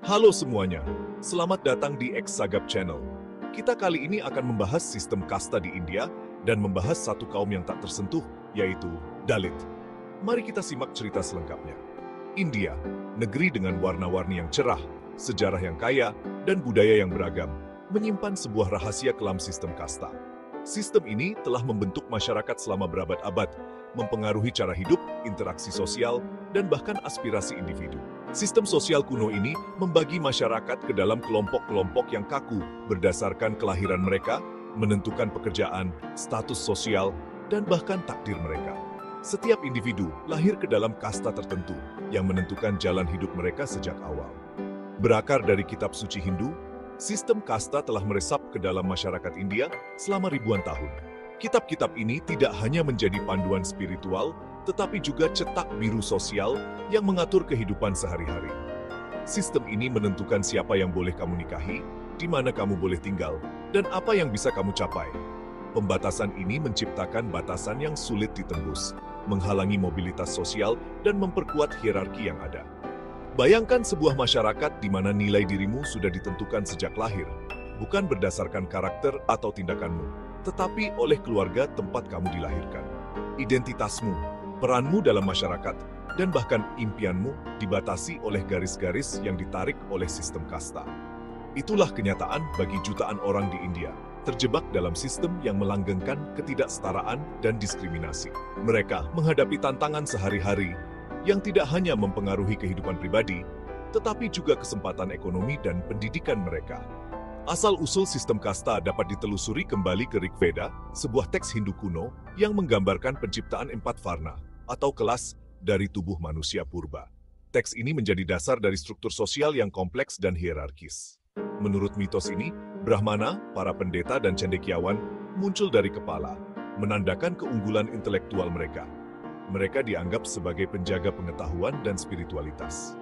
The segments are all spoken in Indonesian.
Halo semuanya, selamat datang di X-Sagap Channel. Kita kali ini akan membahas sistem kasta di India dan membahas satu kaum yang tak tersentuh, yaitu Dalit. Mari kita simak cerita selengkapnya. India, negeri dengan warna-warni yang cerah, sejarah yang kaya, dan budaya yang beragam, menyimpan sebuah rahasia kelam sistem kasta. Sistem ini telah membentuk masyarakat selama berabad-abad, mempengaruhi cara hidup, interaksi sosial, dan bahkan aspirasi individu. Sistem sosial kuno ini membagi masyarakat ke dalam kelompok-kelompok yang kaku berdasarkan kelahiran mereka, menentukan pekerjaan, status sosial, dan bahkan takdir mereka. Setiap individu lahir ke dalam kasta tertentu yang menentukan jalan hidup mereka sejak awal. Berakar dari kitab suci Hindu, sistem kasta telah meresap ke dalam masyarakat India selama ribuan tahun. Kitab-kitab ini tidak hanya menjadi panduan spiritual, tetapi juga cetak biru sosial yang mengatur kehidupan sehari-hari. Sistem ini menentukan siapa yang boleh kamu nikahi, di mana kamu boleh tinggal, dan apa yang bisa kamu capai. Pembatasan ini menciptakan batasan yang sulit ditembus, menghalangi mobilitas sosial, dan memperkuat hierarki yang ada. Bayangkan sebuah masyarakat di mana nilai dirimu sudah ditentukan sejak lahir, bukan berdasarkan karakter atau tindakanmu, tetapi oleh keluarga tempat kamu dilahirkan. Identitasmu, peranmu dalam masyarakat, dan bahkan impianmu dibatasi oleh garis-garis yang ditarik oleh sistem kasta. Itulah kenyataan bagi jutaan orang di India, terjebak dalam sistem yang melanggengkan ketidaksetaraan dan diskriminasi. Mereka menghadapi tantangan sehari-hari yang tidak hanya mempengaruhi kehidupan pribadi, tetapi juga kesempatan ekonomi dan pendidikan mereka. Asal-usul sistem kasta dapat ditelusuri kembali ke Rig Veda, sebuah teks Hindu kuno yang menggambarkan penciptaan 4 varna, atau kelas dari tubuh manusia purba. Teks ini menjadi dasar dari struktur sosial yang kompleks dan hierarkis. Menurut mitos ini, Brahmana, para pendeta dan cendekiawan, muncul dari kepala, menandakan keunggulan intelektual mereka. Mereka dianggap sebagai penjaga pengetahuan dan spiritualitas.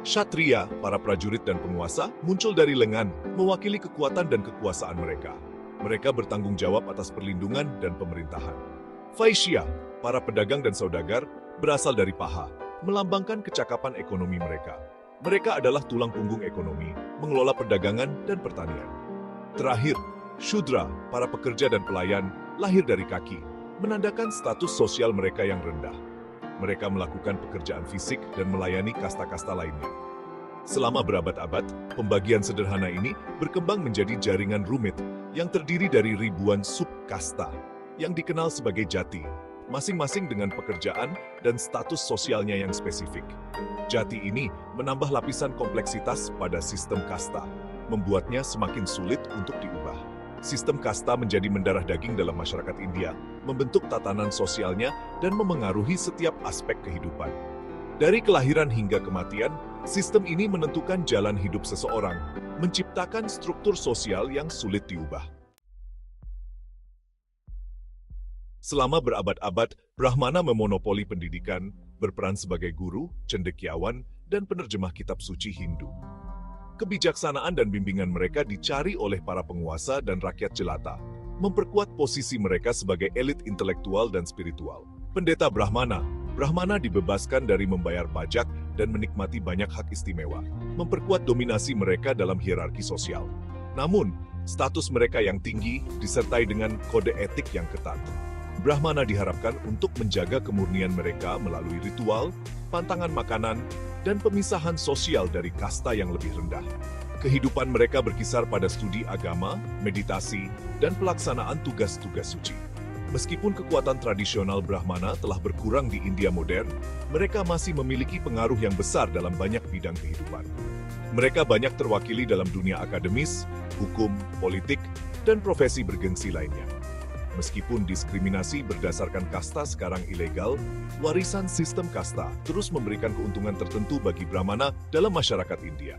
Kshatriya, para prajurit dan penguasa, muncul dari lengan, mewakili kekuatan dan kekuasaan mereka. Mereka bertanggung jawab atas perlindungan dan pemerintahan. Vaishya, para pedagang dan saudagar, berasal dari paha, melambangkan kecakapan ekonomi mereka. Mereka adalah tulang punggung ekonomi, mengelola perdagangan dan pertanian. Terakhir, Shudra, para pekerja dan pelayan, lahir dari kaki, menandakan status sosial mereka yang rendah. Mereka melakukan pekerjaan fisik dan melayani kasta-kasta lainnya. Selama berabad-abad, pembagian sederhana ini berkembang menjadi jaringan rumit yang terdiri dari ribuan sub-kasta yang dikenal sebagai jati, masing-masing dengan pekerjaan dan status sosialnya yang spesifik. Jati ini menambah lapisan kompleksitas pada sistem kasta, membuatnya semakin sulit untuk diubah. Sistem kasta menjadi mendarah daging dalam masyarakat India, membentuk tatanan sosialnya dan memengaruhi setiap aspek kehidupan. Dari kelahiran hingga kematian, sistem ini menentukan jalan hidup seseorang, menciptakan struktur sosial yang sulit diubah. Selama berabad-abad, Brahmana memonopoli pendidikan, berperan sebagai guru, cendekiawan, dan penerjemah kitab suci Hindu. Kebijaksanaan dan bimbingan mereka dicari oleh para penguasa dan rakyat jelata, memperkuat posisi mereka sebagai elit intelektual dan spiritual. Pendeta Brahmana dibebaskan dari membayar pajak dan menikmati banyak hak istimewa, memperkuat dominasi mereka dalam hierarki sosial. Namun, status mereka yang tinggi disertai dengan kode etik yang ketat. Brahmana diharapkan untuk menjaga kemurnian mereka melalui ritual, pantangan makanan, dan pemisahan sosial dari kasta yang lebih rendah. Kehidupan mereka berkisar pada studi agama, meditasi, dan pelaksanaan tugas-tugas suci. Meskipun kekuatan tradisional Brahmana telah berkurang di India modern, mereka masih memiliki pengaruh yang besar dalam banyak bidang kehidupan. Mereka banyak terwakili dalam dunia akademis, hukum, politik, dan profesi bergengsi lainnya. Meskipun diskriminasi berdasarkan kasta sekarang ilegal, warisan sistem kasta terus memberikan keuntungan tertentu bagi Brahmana dalam masyarakat India.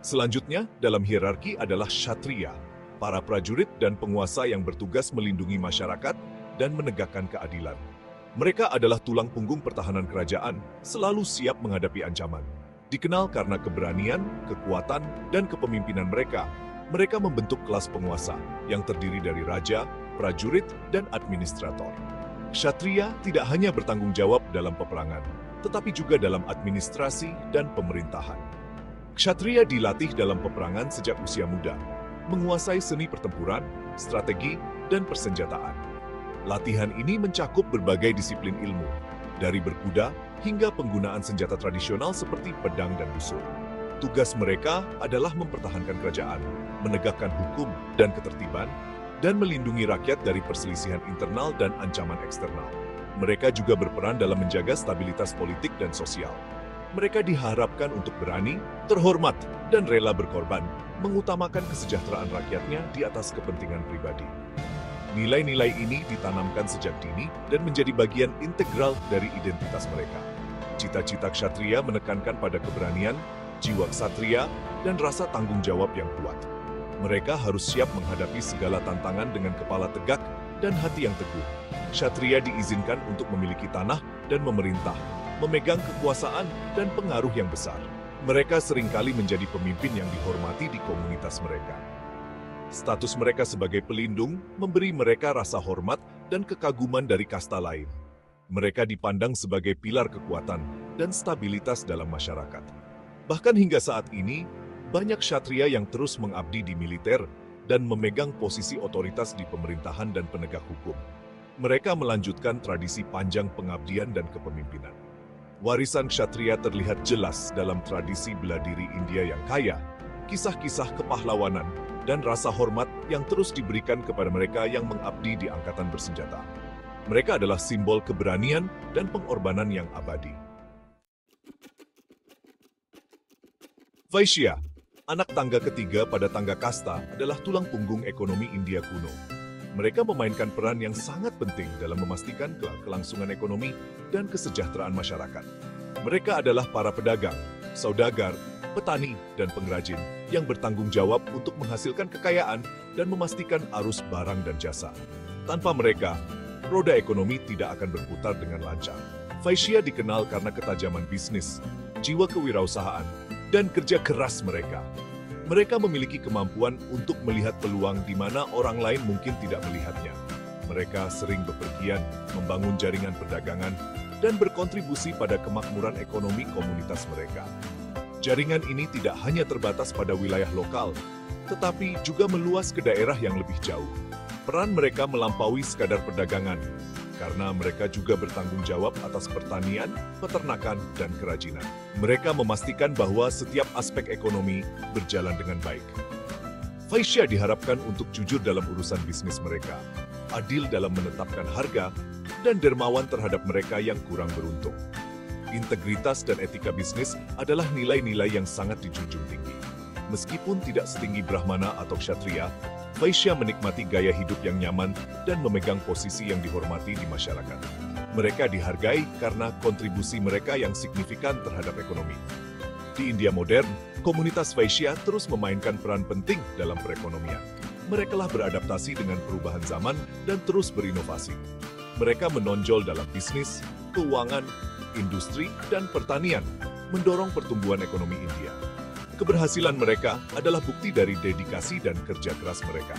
Selanjutnya, dalam hierarki adalah Kshatriya, para prajurit dan penguasa yang bertugas melindungi masyarakat dan menegakkan keadilan. Mereka adalah tulang punggung pertahanan kerajaan, selalu siap menghadapi ancaman. Dikenal karena keberanian, kekuatan, dan kepemimpinan mereka, mereka membentuk kelas penguasa yang terdiri dari raja, prajurit, dan administrator. Kshatriya tidak hanya bertanggung jawab dalam peperangan, tetapi juga dalam administrasi dan pemerintahan. Kshatriya dilatih dalam peperangan sejak usia muda, menguasai seni pertempuran, strategi, dan persenjataan. Latihan ini mencakup berbagai disiplin ilmu, dari berkuda hingga penggunaan senjata tradisional seperti pedang dan busur. Tugas mereka adalah mempertahankan kerajaan, menegakkan hukum dan ketertiban, dan melindungi rakyat dari perselisihan internal dan ancaman eksternal. Mereka juga berperan dalam menjaga stabilitas politik dan sosial. Mereka diharapkan untuk berani, terhormat, dan rela berkorban, mengutamakan kesejahteraan rakyatnya di atas kepentingan pribadi. Nilai-nilai ini ditanamkan sejak dini dan menjadi bagian integral dari identitas mereka. Cita-cita kshatriya menekankan pada keberanian, jiwa ksatria, dan rasa tanggung jawab yang kuat. Mereka harus siap menghadapi segala tantangan dengan kepala tegak dan hati yang teguh. Kshatriya diizinkan untuk memiliki tanah dan memerintah, memegang kekuasaan dan pengaruh yang besar. Mereka seringkali menjadi pemimpin yang dihormati di komunitas mereka. Status mereka sebagai pelindung memberi mereka rasa hormat dan kekaguman dari kasta lain. Mereka dipandang sebagai pilar kekuatan dan stabilitas dalam masyarakat. Bahkan hingga saat ini, banyak kshatriya yang terus mengabdi di militer dan memegang posisi otoritas di pemerintahan dan penegak hukum. Mereka melanjutkan tradisi panjang pengabdian dan kepemimpinan. Warisan kshatriya terlihat jelas dalam tradisi bela diri India yang kaya, kisah-kisah kepahlawanan, dan rasa hormat yang terus diberikan kepada mereka yang mengabdi di angkatan bersenjata. Mereka adalah simbol keberanian dan pengorbanan yang abadi. Vaishya, anak tangga ketiga pada tangga kasta, adalah tulang punggung ekonomi India kuno. Mereka memainkan peran yang sangat penting dalam memastikan kelangsungan ekonomi dan kesejahteraan masyarakat. Mereka adalah para pedagang, saudagar, petani, dan pengrajin yang bertanggung jawab untuk menghasilkan kekayaan dan memastikan arus barang dan jasa. Tanpa mereka, roda ekonomi tidak akan berputar dengan lancar. Vaishya dikenal karena ketajaman bisnis, jiwa kewirausahaan, dan kerja keras mereka. Mereka memiliki kemampuan untuk melihat peluang di mana orang lain mungkin tidak melihatnya. Mereka sering bepergian, membangun jaringan perdagangan, dan berkontribusi pada kemakmuran ekonomi komunitas mereka. Jaringan ini tidak hanya terbatas pada wilayah lokal, tetapi juga meluas ke daerah yang lebih jauh. Peran mereka melampaui sekadar perdagangan, karena mereka juga bertanggung jawab atas pertanian, peternakan, dan kerajinan. Mereka memastikan bahwa setiap aspek ekonomi berjalan dengan baik. Vaishya diharapkan untuk jujur dalam urusan bisnis mereka, adil dalam menetapkan harga, dan dermawan terhadap mereka yang kurang beruntung. Integritas dan etika bisnis adalah nilai-nilai yang sangat dijunjung tinggi. Meskipun tidak setinggi Brahmana atau Kshatriya, Vaishya menikmati gaya hidup yang nyaman dan memegang posisi yang dihormati di masyarakat. Mereka dihargai karena kontribusi mereka yang signifikan terhadap ekonomi. Di India modern, komunitas Vaishya terus memainkan peran penting dalam perekonomian. Mereka telah beradaptasi dengan perubahan zaman dan terus berinovasi. Mereka menonjol dalam bisnis, keuangan, industri, dan pertanian, mendorong pertumbuhan ekonomi India. Keberhasilan mereka adalah bukti dari dedikasi dan kerja keras mereka.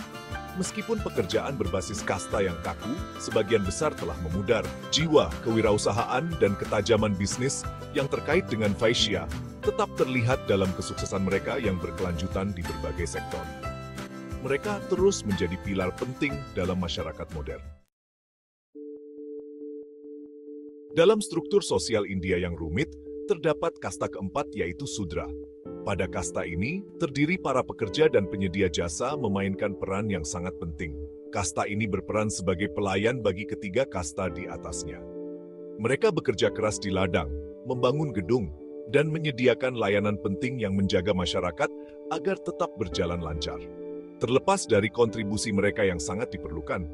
Meskipun pekerjaan berbasis kasta yang kaku, sebagian besar telah memudar. Jiwa, kewirausahaan, dan ketajaman bisnis yang terkait dengan Vaishya tetap terlihat dalam kesuksesan mereka yang berkelanjutan di berbagai sektor. Mereka terus menjadi pilar penting dalam masyarakat modern. Dalam struktur sosial India yang rumit, terdapat kasta keempat yaitu Sudra. Pada kasta ini, terdiri para pekerja dan penyedia jasa memainkan peran yang sangat penting. Kasta ini berperan sebagai pelayan bagi ketiga kasta di atasnya. Mereka bekerja keras di ladang, membangun gedung, dan menyediakan layanan penting yang menjaga masyarakat agar tetap berjalan lancar. Terlepas dari kontribusi mereka yang sangat diperlukan,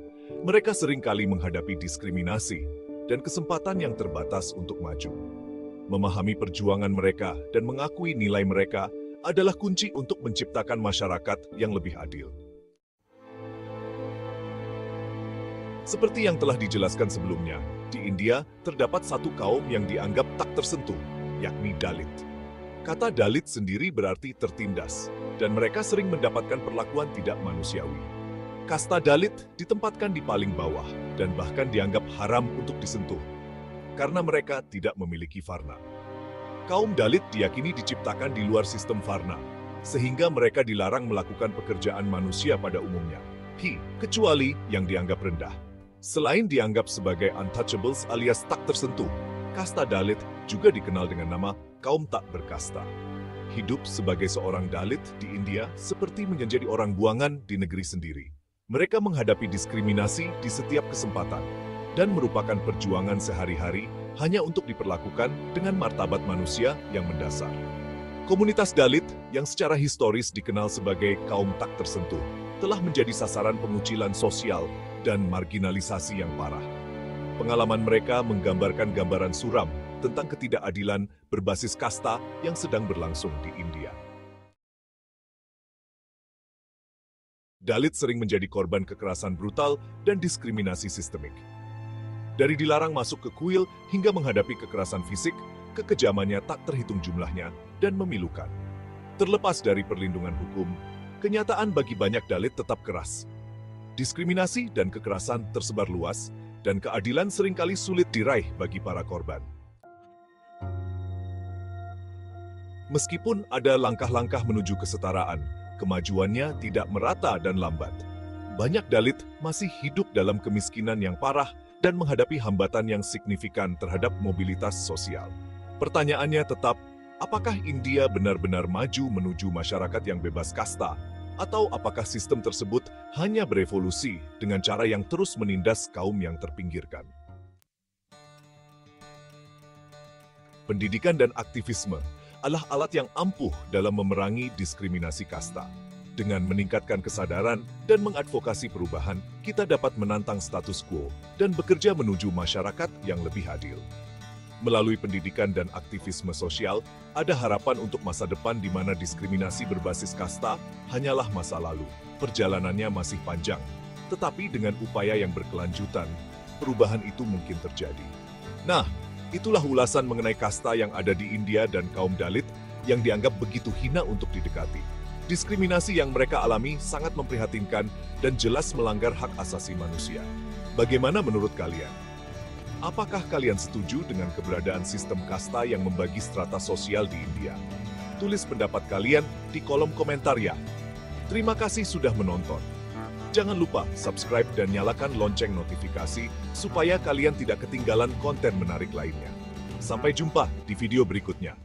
mereka seringkali menghadapi diskriminasi dan kesempatan yang terbatas untuk maju. Memahami perjuangan mereka dan mengakui nilai mereka adalah kunci untuk menciptakan masyarakat yang lebih adil. Seperti yang telah dijelaskan sebelumnya, di India terdapat satu kaum yang dianggap tak tersentuh, yakni Dalit. Kata Dalit sendiri berarti tertindas, dan mereka sering mendapatkan perlakuan tidak manusiawi. Kasta Dalit ditempatkan di paling bawah dan bahkan dianggap haram untuk disentuh karena mereka tidak memiliki varna. Kaum Dalit diyakini diciptakan di luar sistem varna, sehingga mereka dilarang melakukan pekerjaan manusia pada umumnya, kecuali yang dianggap rendah. Selain dianggap sebagai untouchables alias tak tersentuh, kasta Dalit juga dikenal dengan nama kaum tak berkasta. Hidup sebagai seorang Dalit di India seperti menjadi orang buangan di negeri sendiri. Mereka menghadapi diskriminasi di setiap kesempatan dan merupakan perjuangan sehari-hari hanya untuk diperlakukan dengan martabat manusia yang mendasar. Komunitas Dalit yang secara historis dikenal sebagai kaum tak tersentuh telah menjadi sasaran pengucilan sosial dan marginalisasi yang parah. Pengalaman mereka menggambarkan gambaran suram tentang ketidakadilan berbasis kasta yang sedang berlangsung di India. Dalit sering menjadi korban kekerasan brutal dan diskriminasi sistemik. Dari dilarang masuk ke kuil hingga menghadapi kekerasan fisik, kekejamannya tak terhitung jumlahnya dan memilukan. Terlepas dari perlindungan hukum, kenyataan bagi banyak Dalit tetap keras. Diskriminasi dan kekerasan tersebar luas, dan keadilan seringkali sulit diraih bagi para korban. Meskipun ada langkah-langkah menuju kesetaraan, kemajuannya tidak merata dan lambat. Banyak Dalit masih hidup dalam kemiskinan yang parah dan menghadapi hambatan yang signifikan terhadap mobilitas sosial. Pertanyaannya tetap, apakah India benar-benar maju menuju masyarakat yang bebas kasta? Atau apakah sistem tersebut hanya berevolusi dengan cara yang terus menindas kaum yang terpinggirkan? Pendidikan dan aktivisme adalah alat yang ampuh dalam memerangi diskriminasi kasta. Dengan meningkatkan kesadaran dan mengadvokasi perubahan, kita dapat menantang status quo dan bekerja menuju masyarakat yang lebih adil. Melalui pendidikan dan aktivisme sosial, ada harapan untuk masa depan di mana diskriminasi berbasis kasta hanyalah masa lalu. Perjalanannya masih panjang, tetapi dengan upaya yang berkelanjutan, perubahan itu mungkin terjadi. Nah, itulah ulasan mengenai kasta yang ada di India dan kaum Dalit yang dianggap begitu hina untuk didekati. Diskriminasi yang mereka alami sangat memprihatinkan dan jelas melanggar hak asasi manusia. Bagaimana menurut kalian? Apakah kalian setuju dengan keberadaan sistem kasta yang membagi strata sosial di India? Tulis pendapat kalian di kolom komentar ya. Terima kasih sudah menonton. Jangan lupa subscribe dan nyalakan lonceng notifikasi supaya kalian tidak ketinggalan konten menarik lainnya. Sampai jumpa di video berikutnya.